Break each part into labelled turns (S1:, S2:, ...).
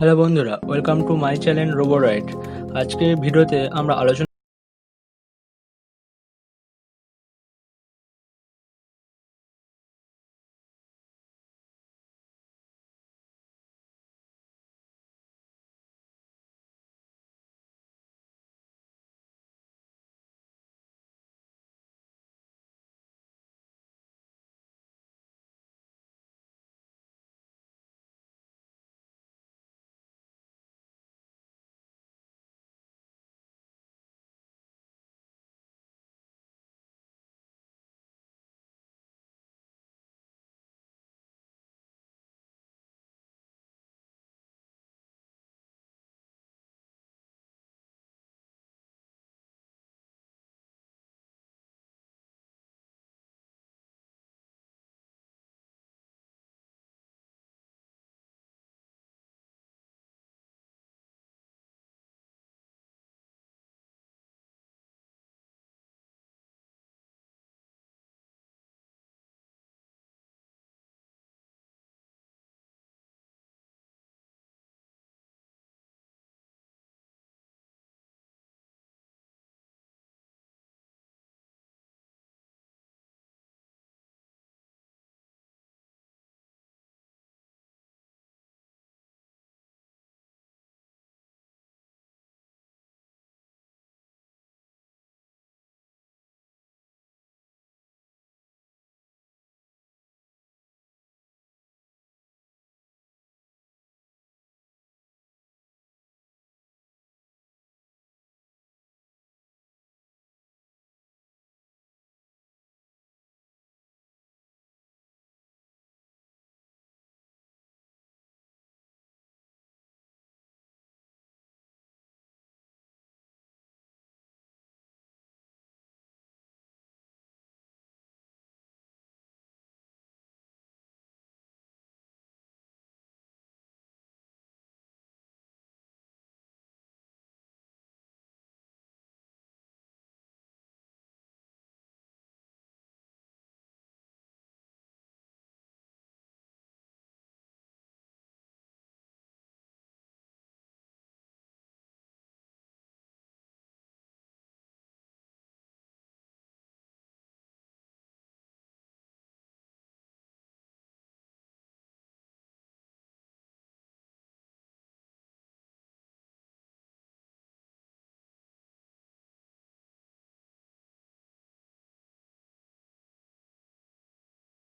S1: Hello বন্ধুরা, welcome to my channel রোবোরাইট। আজকে ভিডিওতে আমরা আলোচনা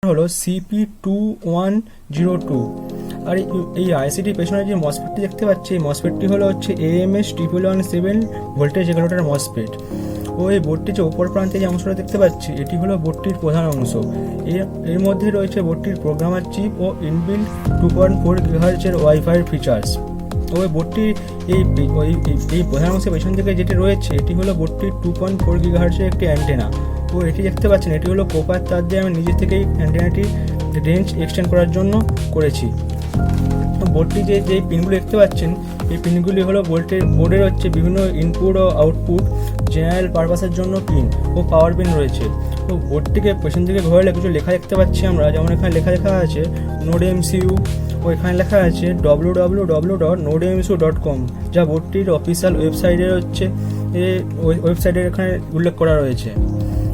S1: হলো CP2102। আর এই আইসিটির পেছনে যে মসফেটটি দেখতে পাচ্ছি, এই মসফেটটি হচ্ছে AMS11117 ভোল্টেজ রেগুলেটর মসফেট। ও এই বোর্ডটির যে ওপর প্রান্তে যে অংশটা দেখতে পাচ্ছি, এটি হলো বোর্ডটির প্রধান অংশ। এর মধ্যে রয়েছে বোর্ডটির প্রোগ্রামার চিপ ও ইনবিল্ট 2.4 GHz এর ওয়াইফাই ফিচার্স। ও এই বোর্ডটির এই প্রধান অংশের পেছন দিকে যেটি রয়েছে, এটি হলো বোর্ডটির 2.4 GHz এর একটি অ্যান্টেনা। ও এটি দেখতে পাচ্ছেন, এটি হলো কোপার তার দিয়ে আমি নিজে থেকেই অ্যান্টেনাটির রেঞ্জ এক্সটেন্ড করার জন্য করেছি। বোর্ডটি যে পিনগুলো দেখতে পাচ্ছেন, এই পিনগুলি হলো বোর্ডের বিভিন্ন ইনপুট ও আউটপুট জেনারেল পারপাসের জন্য পিন ও পাওয়ার পিন রয়েছে। তো বোর্ডটিকে পেছন দিকে ঘোরালে কিছু লেখা দেখতে পাচ্ছি আমরা, যেমন এখানে লেখা আছে Nodemcu, ও এখানে লেখা আছে www.nodemcu.com, যা বোর্ডটির অফিসিয়াল ওয়েবসাইটের ওয়েবসাইটের এখানে উল্লেখ করা রয়েছে।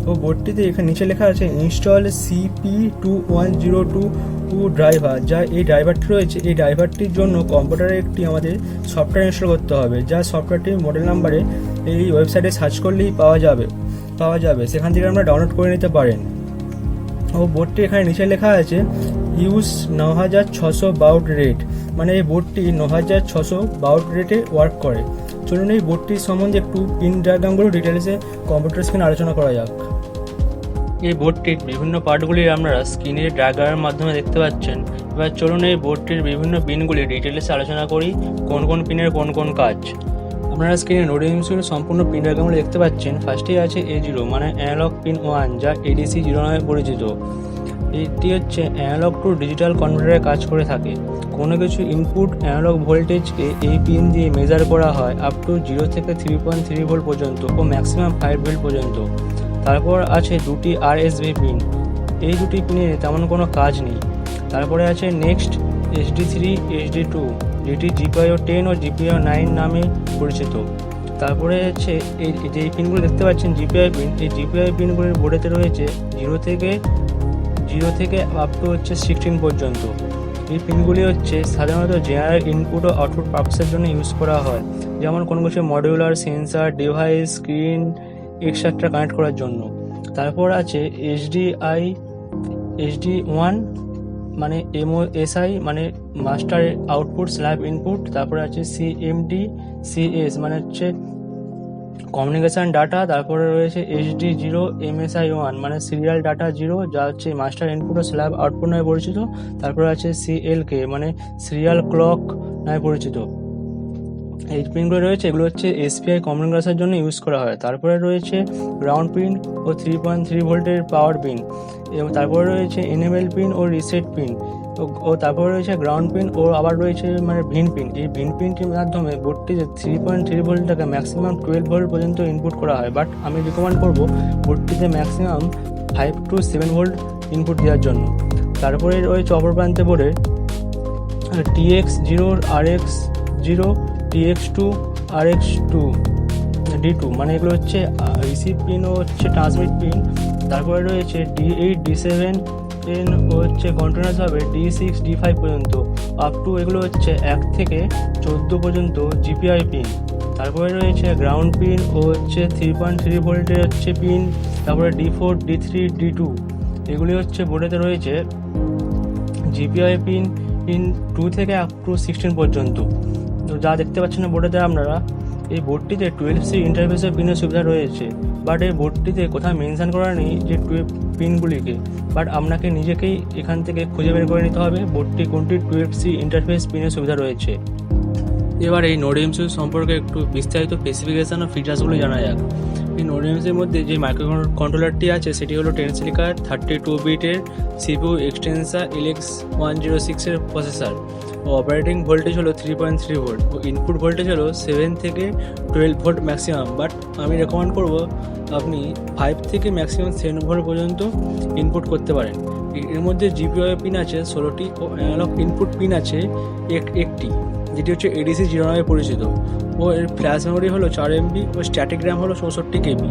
S1: ও বোর্ডটিতে এখানে নিচে লেখা আছে ইনস্টল CP2102 ড্রাইভার, যা এই ড্রাইভারটি রয়েছে। এই ড্রাইভারটির জন্য কম্পিউটারে একটি আমাদের সফটওয়্যার ইনস্টল করতে হবে, যা সফটওয়্যারটির মডেল নাম্বারে এই ওয়েবসাইটে সার্চ করলেই পাওয়া যাবে। সেখান থেকে আমরা ডাউনলোড করে নিতে পারেন। ও বোর্ডটি এখানে নিচে লেখা আছে ইউজ 9600 বাউট রেট, মানে এই বোর্ডটি 9600 বাউট রেটে ওয়ার্ক করে। চলুন এই বোর্ডটির সম্বন্ধে একটু পিন ডায়াগ্রামগুলো ডিটেলসে কম্পিউটার স্ক্রিনে আলোচনা করা যাক। এই বোর্ডটির বিভিন্ন পার্টগুলি আপনারা স্ক্রিনের ডায়াগ্রামের মাধ্যমে দেখতে পাচ্ছেন। এবার চলুন এই বোর্ডটির বিভিন্ন পিনগুলি ডিটেলসে আলোচনা করি, কোন কোন পিনের কোন কাজ। আপনারা স্ক্রিনে Nodemcuর সম্পূর্ণ পিন ডায়াগ্রামগুলি দেখতে পাচ্ছেন। ফার্স্টেই আছে A0, মানে অ্যানালগ পিন 1, যা ADC0 নামে পরিচিত। এটি অ্যানালগ টু ডিজিটাল কনভার্টারে কাজ করে থাকে। কোনো কিছু ইনপুট অ্যানালগ ভোল্টেজকে এই পিন দিয়ে মেজার করা হয় আপ টু 0 থেকে 3.3 ভোল্ট পর্যন্ত ও ম্যাক্সিমাম 5 ভোল্ট পর্যন্ত। তারপর আছে দুটি RSB পিন, এই দুটি পিনের তেমন কোনো কাজ নেই। তারপরে আছে নেক্সট HD3 HD2, যেটি GPIO 10 ও GPIO 9 নামে পরিচিত। তারপরে হচ্ছে এই যে পিনগুলো দেখতে পাচ্ছেন GPIO পিন, এই GPIO পিনগুলির বোর্ডেতে রয়েছে 0 থেকে আপ টু হচ্ছে 16 পর্যন্ত। এই পিনগুলি হচ্ছে সাধারণত জেনারেল ইনপুট ও আউটপুট পারপাসের জন্য ইউজ করা হয়, যেমন কোনো কিছু modular, sensor, device, screen extra connect করার জন্য। তারপর আছে HD1 মানে MOSI মানে মাস্টার আউটপুট স্ল্যাব ইনপুট। তারপরে আছে CMDCS মানে হচ্ছে কমিউনিকেশান ডাটা। তারপরে রয়েছে HD0 MSI1 মানে সিরিয়াল ডাটা 0, যা হচ্ছে মাস্টার ইনপুট ও স্ল্যাব আউটপুট নামে পরিচিত। তারপরে আছে CLK মানে সিরিয়াল ক্লক নামে পরিচিত। এই পিনগুলো রয়েছে, এগুলো হচ্ছে SPI কমিউনিকেশনের জন্য ইউজ করা হয়। তারপরে রয়েছে গ্রাউন্ড পিন ও 3.3 ভোল্টের পাওয়ার পিন, এবং তারপরে রয়েছে NML পিন ও রিসেট পিন, ও তারপরে রয়েছে গ্রাউন্ড পিন, ও আবার রয়েছে মানে ভিন পিন। এই ভিন পিনটির মাধ্যমে বোর্ডটিতে 3.3 ভোল্ট থেকে ম্যাক্সিমাম 12 ভোল্ট পর্যন্ত ইনপুট করা হয়, বাট আমি রিকমেন্ড করবো বোর্ডটিতে ম্যাক্সিমাম 5 to 7 ভোল্ট ইনপুট দেওয়ার জন্য। তারপরে রয়েছে অপর প্রান্তে বোর্ডে TX0 RX0 TX2 RX2 D2 মানে এগুলো হচ্ছে রিসিভ পিন ও হচ্ছে ট্রান্সমিট পিন। তারপরে রয়েছে D8 D7 পিন ও হচ্ছে কন্টিনিউয়াস হবে D6 D5 পর্যন্ত, আপ টু এগুলো হচ্ছে 1 থেকে 14 পর্যন্ত GPI পিন। তারপরে রয়েছে গ্রাউন্ড পিন ও হচ্ছে 3.3 ভোল্টের হচ্ছে পিন। তারপরে D4 D3 D2 এগুলি হচ্ছে বোর্ডেতে রয়েছে GPI পিন 2 থেকে আপ টু 16 পর্যন্ত। তো যা দেখতে পাচ্ছেন না বোর্ডেতে আপনারা, এই বোর্ডটিতে 12C ইন্টারফেসের পিনের সুবিধা রয়েছে, বাট এই বোর্ডটিতে কোথাও মেনশন করা নেই যে 12 পিনগুলিকে, বাট আপনাকে নিজেকেই এখান থেকে খুঁজে বের করে নিতে হবে বোর্ডটি কোনটি 12C ইন্টারফেস পিনের সুবিধা রয়েছে। এবার এই Nodemcu সম্পর্কে একটু বিস্তারিত স্পেসিফিকেশন ও ফিচার্সগুলো জানা যাক। এই Nodemcuর মধ্যে যে মাইক্রো কন্ট্রোলারটি আছে সেটি হলো 10 সিলিকার 32 বিটের CPU এক্সটেন্সা LX106 এর প্রসেসর, ও অপারেটিং ভোল্টেজ হলো 3.3 ভোল্ট, ও ইনপুট ভোল্টেজ হলো 7 থেকে 12 ভোল্ট ম্যাক্সিমাম, বাট আমি রেকমেন্ড করব আপনি 5 থেকে ম্যাক্সিমাম 7 ভোল্ট পর্যন্ত ইনপুট করতে পারেন। এর মধ্যে GPIO পিন আছে 16টি ও অ্যানালগ ইনপুট পিন আছে একটি, যেটি হচ্ছে ADC0 নামে পরিচিত, ও এর ফ্ল্যাশ মেমোরি হলো 4 MB ও স্ট্যাটিক র্যাম হলো 64 KB।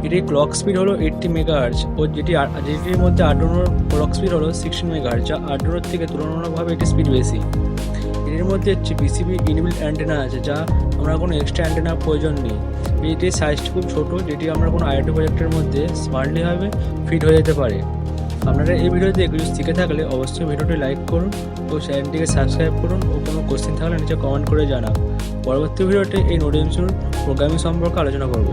S1: এটির ক্লক স্পিড হলো 80 MHz, ও যেটির মধ্যে আর্ডুইনোর ক্লক স্পিড হলো 16 MHz, যা আর্ডুইনোর থেকে তুলনামূলকভাবে এটি স্পিড বেশি। এর মধ্যে হচ্ছে PCB ইনবিল্ট অ্যান্টেনা আছে, যা আমরা কোনো এক্সট্রা অ্যান্টেনার প্রয়োজন নেই। এটির সাইজটি খুব ছোটো, যেটি আমরা কোনো IoT প্রজেক্টের মধ্যে স্মার্টলিভাবে ফিট হয়ে যেতে পারে। আপনারা এই ভিডিওতে কিছু শিখে থাকলে অবশ্যই ভিডিওটি লাইক করুন ও চ্যানেলটিকে সাবস্ক্রাইব করুন, ও কোনো কোশ্চেন থাকলে নিচে কমেন্ট করে জানান। পরবর্তী ভিডিওতে এই Nodemcu প্রোগ্রামিং সম্পর্কে আলোচনা করব।